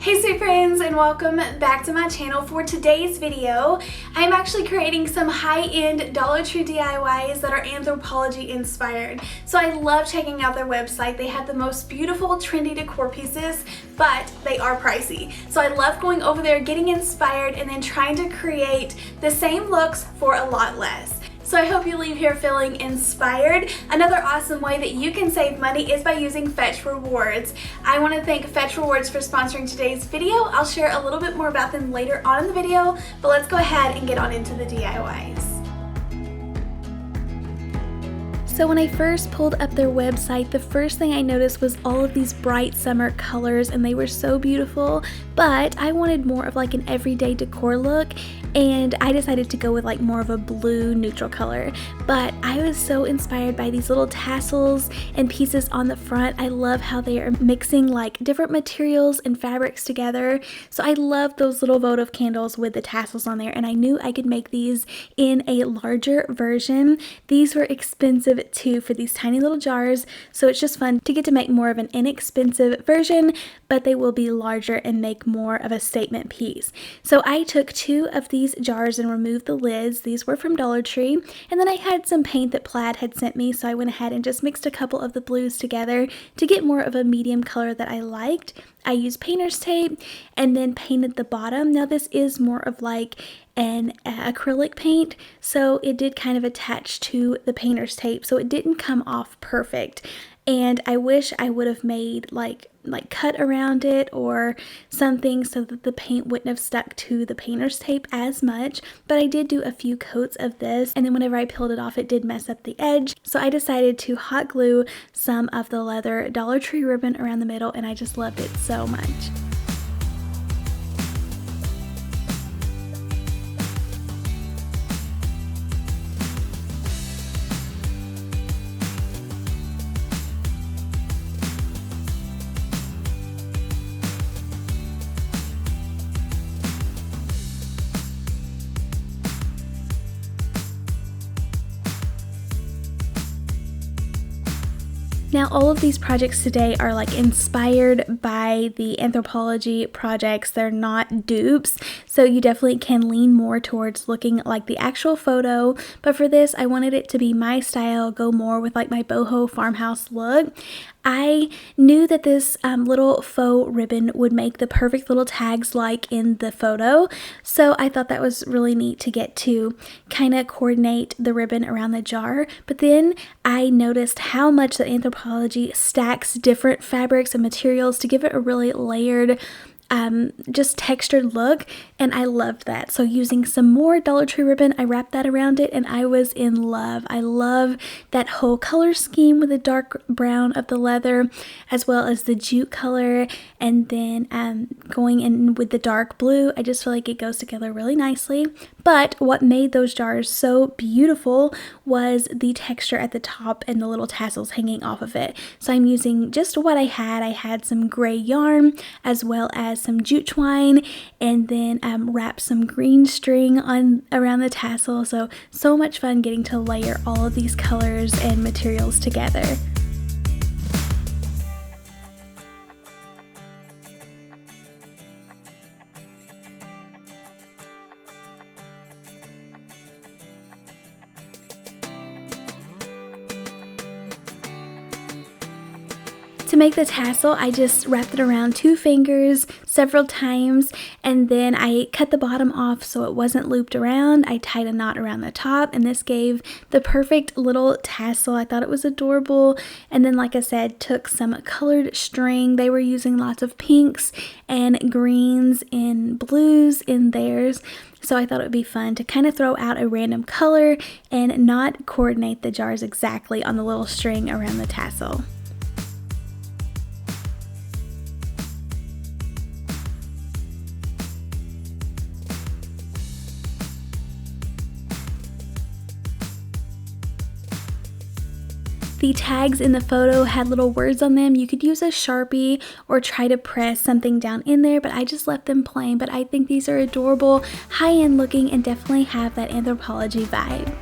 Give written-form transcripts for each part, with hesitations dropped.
Hey sweet friends, and welcome back to my channel. For today's video, I'm actually creating some high-end Dollar Tree DIYs that are Anthropologie inspired. So I love checking out their website. They have the most beautiful trendy decor pieces, but they are pricey. So I love going over there, getting inspired, and then trying to create the same looks for a lot less. So I hope you leave here feeling inspired. Another awesome way that you can save money is by using Fetch Rewards. I want to thank Fetch Rewards for sponsoring today's video. I'll share a little bit more about them later on in the video, but let's go ahead and get on into the DIYs. So when I first pulled up their website, the first thing I noticed was all of these bright summer colors, and they were so beautiful, but I wanted more of like an everyday decor look, and I decided to go with like more of a blue neutral color. But I was so inspired by these little tassels and pieces on the front. I love how they are mixing like different materials and fabrics together. So I love those little votive candles with the tassels on there, and I knew I could make these in a larger version. These were expensive too for these tiny little jars, so it's just fun to get to make more of an inexpensive version, but they will be larger and make more of a statement piece. So I took 2 of these jars and removed the lids. These were from Dollar Tree, and then I had some paint that Plaid had sent me, so I went ahead and just mixed a couple of the blues together to get more of a medium color that I liked. I used painter's tape and then painted the bottom. Now this is more of like an acrylic paint, so it did kind of attach to the painter's tape, so it didn't come off perfect. And I wish I would have made like cut around it or something so that the paint wouldn't have stuck to the painter's tape as much, but I did do a few coats of this, and then whenever I peeled it off it did mess up the edge, so I decided to hot glue some of the leather Dollar Tree ribbon around the middle, and I just loved it so much. Now all of these projects today are like inspired by the Anthropologie projects. They're not dupes, so you definitely can lean more towards looking like the actual photo, but for this I wanted it to be my style, go more with like my boho farmhouse look. I knew that this little faux ribbon would make the perfect little tags like in the photo, so I thought that was really neat to get to kind of coordinate the ribbon around the jar. But then I noticed how much that Anthropologie stacks different fabrics and materials to give it a really layered just textured look, and I loved that. So using some more Dollar Tree ribbon, I wrapped that around it, and I was in love. I love that whole color scheme with the dark brown of the leather as well as the jute color, and then going in with the dark blue. I just feel like it goes together really nicely. But what made those jars so beautiful was the texture at the top and the little tassels hanging off of it. So I'm using just what I had. I had some gray yarn as well as some jute twine, and then wrap some green string on around the tassel. So much fun getting to layer all of these colors and materials together. To make the tassel, I just wrapped it around 2 fingers several times, and then I cut the bottom off so it wasn't looped around. I tied a knot around the top, and this gave the perfect little tassel. I thought it was adorable. And then, like I said, took some colored string. They were using lots of pinks and greens and blues in theirs. So I thought it would be fun to kind of throw out a random color and not coordinate the jars exactly on the little string around the tassel. The tags in the photo had little words on them. You could use a Sharpie or try to press something down in there, but I just left them plain. But I think these are adorable, high-end looking, and definitely have that Anthropologie vibe.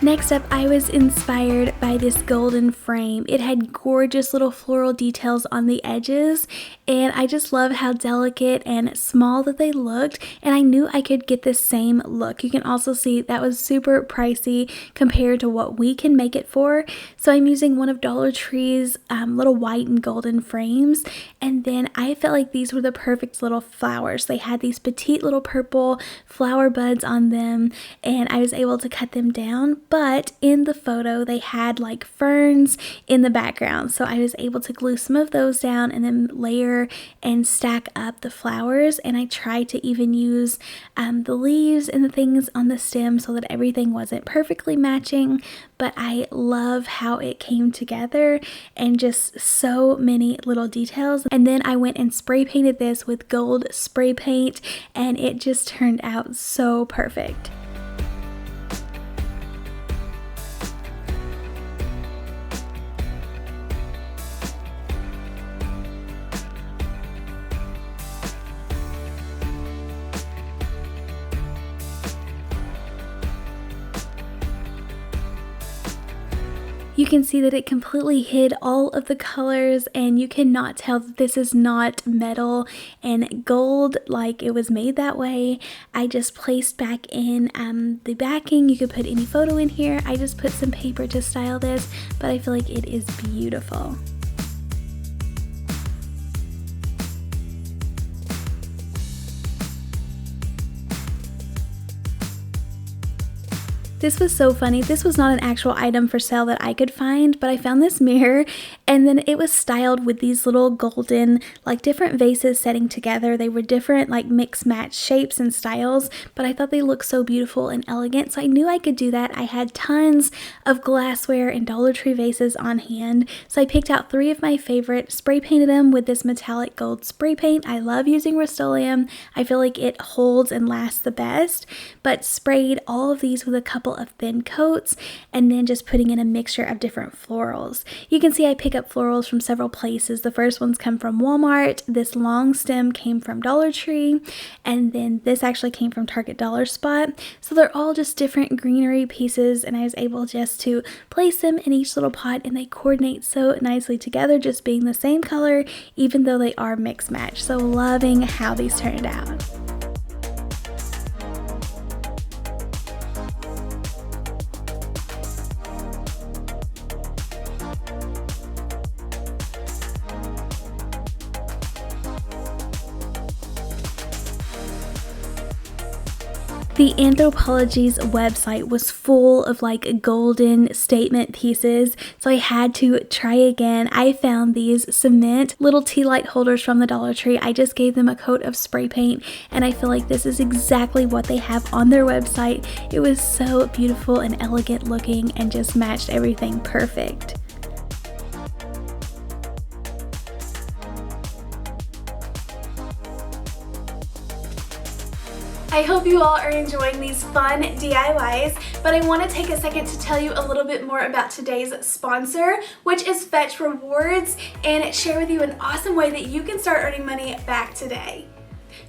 Next up, I was inspired by this golden frame. It had gorgeous little floral details on the edges, and I just love how delicate and small that they looked, and I knew I could get the same look. You can also see that was super pricey compared to what we can make it for. So I'm using one of Dollar Tree's little white and golden frames, and then I felt like these were the perfect little flowers. They had these petite little purple flower buds on them, and I was able to cut them down. But in the photo, they had like ferns in the background. So I was able to glue some of those down and then layer and stack up the flowers. And I tried to even use the leaves and the things on the stem so that everything wasn't perfectly matching. But I love how it came together and just so many little details. And then I went and spray painted this with gold spray paint, and it just turned out so perfect. You can see that it completely hid all of the colors, and you cannot tell that this is not metal and gold like it was made that way. I just placed back in the backing. You could put any photo in here. I just put some paper to style this, but I feel like it is beautiful. This was so funny. This was not an actual item for sale that I could find, but I found this mirror, and then it was styled with these little golden, like different vases setting together. They were different, like mix match shapes and styles, but I thought they looked so beautiful and elegant, so I knew I could do that. I had tons of glassware and Dollar Tree vases on hand, so I picked out 3 of my favorite, spray painted them with this metallic gold spray paint. I love using Rust-Oleum. I feel like it holds and lasts the best, but sprayed all of these with a couple of thin coats, and then just putting in a mixture of different florals. You can see I pick up florals from several places. The first ones come from Walmart. This long stem came from Dollar Tree, and then this actually came from Target Dollar Spot. So they're all just different greenery pieces, and I was able just to place them in each little pot, and they coordinate so nicely together, just being the same color even though they are mix match. So loving how these turned out. The Anthropologie's website was full of like golden statement pieces, so I had to try again. I found these cement little tea light holders from the Dollar Tree. I just gave them a coat of spray paint, and I feel like this is exactly what they have on their website. It was so beautiful and elegant looking and just matched everything perfect. I hope you all are enjoying these fun DIYs, but I want to take a second to tell you a little bit more about today's sponsor, which is Fetch Rewards, and share with you an awesome way that you can start earning money back today.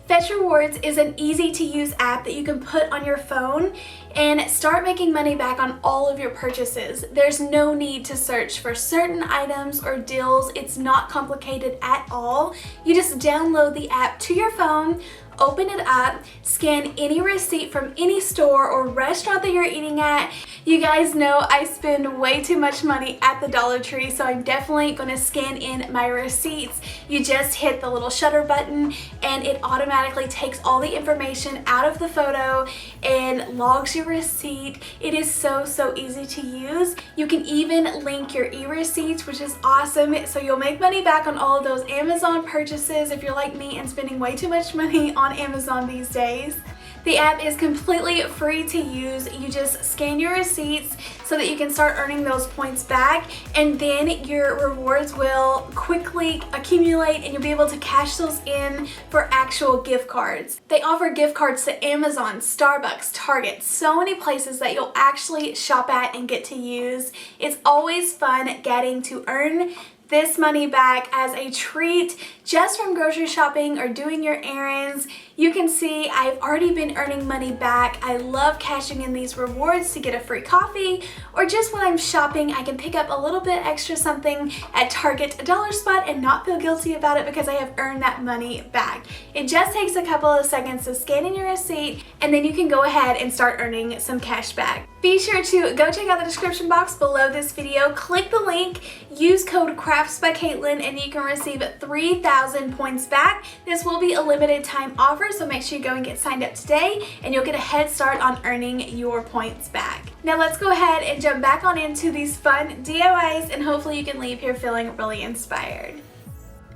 Fetch Rewards is an easy to use app that you can put on your phone and start making money back on all of your purchases. There's no need to search for certain items or deals. It's not complicated at all. You just download the app to your phone, open it up, scan any receipt from any store or restaurant that you're eating at. You guys know I spend way too much money at the Dollar Tree, so I'm definitely gonna scan in my receipts. You just hit the little shutter button and it automatically takes all the information out of the photo and logs your receipt. It is so easy to use. You can even link your e-receipts, which is awesome, so you'll make money back on all of those Amazon purchases if you're like me and spending way too much money on Amazon these days. The app is completely free to use. You just scan your receipts so that you can start earning those points back, and then your rewards will quickly accumulate and you'll be able to cash those in for actual gift cards. They offer gift cards to Amazon, Starbucks, Target, so many places that you'll actually shop at and get to use. It's always fun getting to earn this money back as a treat just from grocery shopping or doing your errands. You can see I've already been earning money back. I love cashing in these rewards to get a free coffee, or just when I'm shopping, I can pick up a little bit extra something at Target dollar spot and not feel guilty about it because I have earned that money back. It just takes a couple of seconds to scan in your receipt, and then you can go ahead and start earning some cash back. Be sure to go check out the description box below this video, click the link, use code KraftsbyKatelyn, and you can receive 3,000 points back. This will be a limited time offer, so make sure you go and get signed up today, and you'll get a head start on earning your points back. Now let's go ahead and jump back on into these fun DIYs, and hopefully you can leave here feeling really inspired.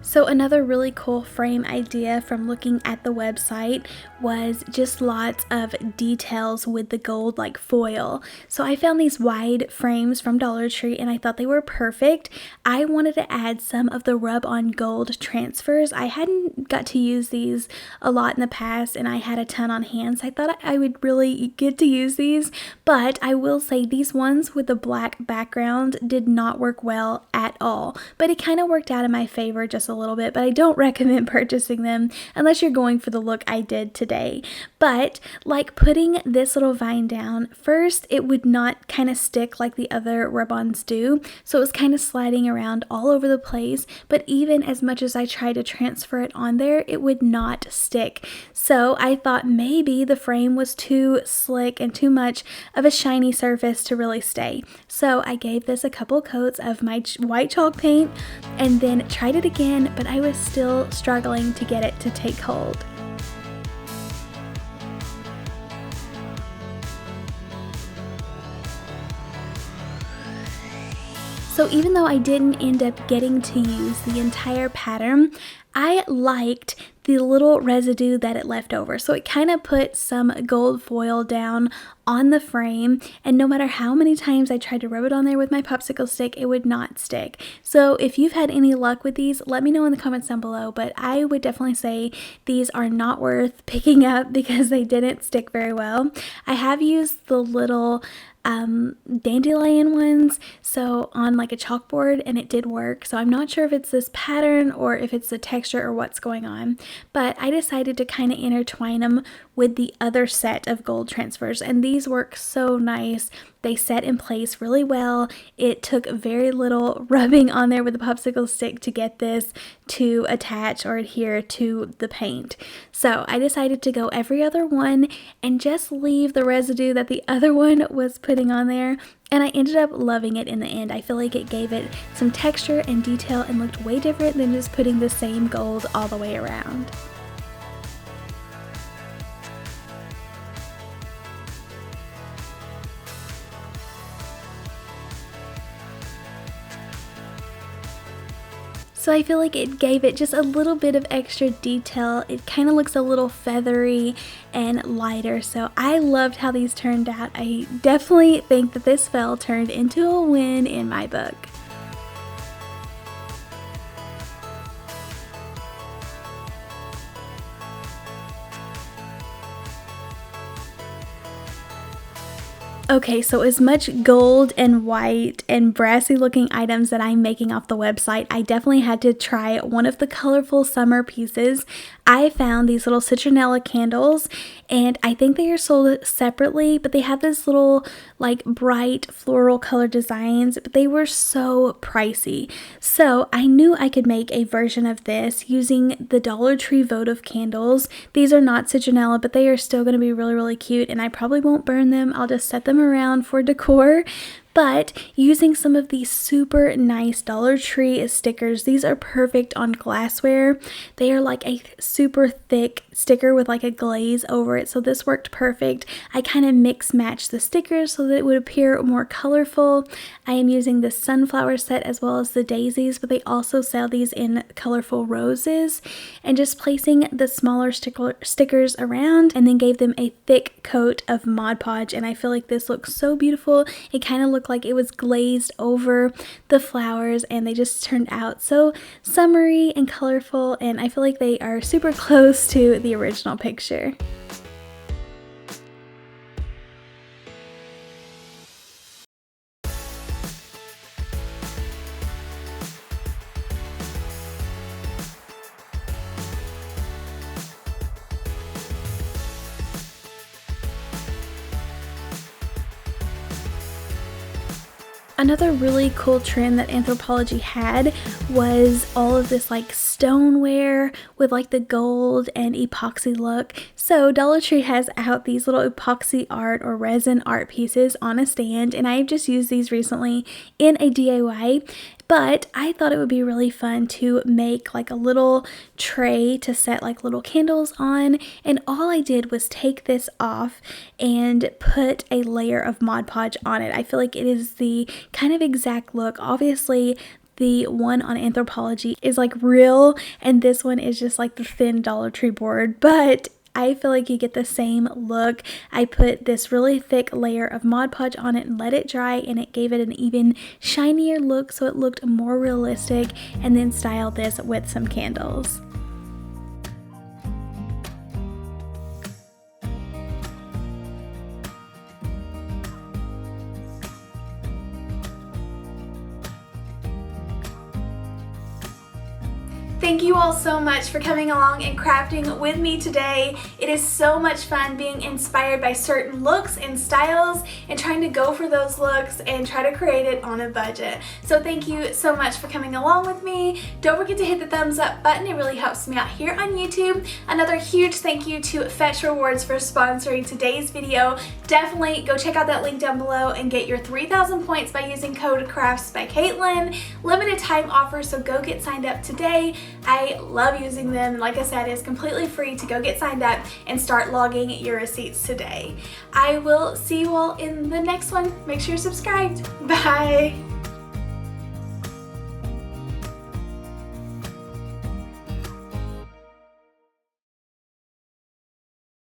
So another really cool frame idea from looking at the website was just lots of details with the gold like foil. So I found these wide frames from Dollar Tree and I thought they were perfect. I wanted to add some of the rub-on gold transfers. I hadn't got to use these a lot in the past and I had a ton on hand, so I thought I would really get to use these. But I will say these ones with the black background did not work well at all. But it kind of worked out in my favor just a little bit, but I don't recommend purchasing them unless you're going for the look I did today. But like putting this little vine down, first it would not kind of stick like the other rub-ons do, so it was kind of sliding around all over the place, but even as much as I tried to transfer it on there, it would not stick. So I thought maybe the frame was too slick and too much of a shiny surface to really stay. So I gave this a couple coats of my white chalk paint and then tried it again, but I was still struggling to get it to take hold. So even though I didn't end up getting to use the entire pattern, I liked the little residue that it left over. So it kind of put some gold foil down on the frame, and no matter how many times I tried to rub it on there with my popsicle stick, it would not stick. So if you've had any luck with these, let me know in the comments down below, but I would definitely say these are not worth picking up because they didn't stick very well. I have used the little dandelion ones so on like a chalkboard, and it did work. So I'm not sure if it's this pattern or if it's the texture or what's going on, but I decided to kind of intertwine them with the other set of gold transfers, and these work so nice. They set in place really well. It took very little rubbing on there with the popsicle stick to get this to attach or adhere to the paint. So I decided to go every other one and just leave the residue that the other one was putting on there. And I ended up loving it in the end. I feel like it gave it some texture and detail and looked way different than just putting the same gold all the way around. So I feel like it gave it just a little bit of extra detail. It kind of looks a little feathery and lighter. So I loved how these turned out. I definitely think that this fell turned into a win in my book. Okay, so as much gold and white and brassy looking items that I'm making off the website, I definitely had to try one of the colorful summer pieces. I found these little citronella candles, and I think they are sold separately, but they have this little like bright floral color designs, but they were so pricey. So I knew I could make a version of this using the Dollar Tree votive candles. These are not citronella, but they are still going to be really, really cute, and I probably won't burn them. I'll just set them around for decor. But using some of these super nice Dollar Tree stickers, these are perfect on glassware. They are like a super thick sticker with like a glaze over it, so this worked perfect. I kind of mix matched the stickers so that it would appear more colorful. I am using the sunflower set as well as the daisies, but they also sell these in colorful roses, and just placing the smaller stickers around, and then gave them a thick coat of Mod Podge, and I feel like this looks so beautiful. It kind of looked like it was glazed over the flowers, and they just turned out so summery and colorful, and I feel like they are super close to the original picture. Another really cool trend that Anthropologie had was all of this like stoneware with like the gold and epoxy look. So Dollar Tree has out these little epoxy art or resin art pieces on a stand, and I've just used these recently in a DIY. But I thought it would be really fun to make like a little tray to set like little candles on, and all I did was take this off and put a layer of Mod Podge on it. I feel like it is the kind of exact look. Obviously the one on Anthropologie is like real, and this one is just like the thin Dollar Tree board, but I feel like you get the same look. I put this really thick layer of Mod Podge on it and let it dry, and it gave it an even shinier look, so it looked more realistic, and then styled this with some candles. Thank you all so much for coming along and crafting with me today. It is so much fun being inspired by certain looks and styles and trying to go for those looks and try to create it on a budget. So thank you so much for coming along with me. Don't forget to hit the thumbs up button. It really helps me out here on YouTube. Another huge thank you to Fetch Rewards for sponsoring today's video. Definitely go check out that link down below and get your 3,000 points by using code KraftsbyKatelyn. Limited time offer, so go get signed up today. I love using them. Like I said, it's completely free to go get signed up and start logging your receipts today. I will see you all in the next one. Make sure you're subscribed. Bye.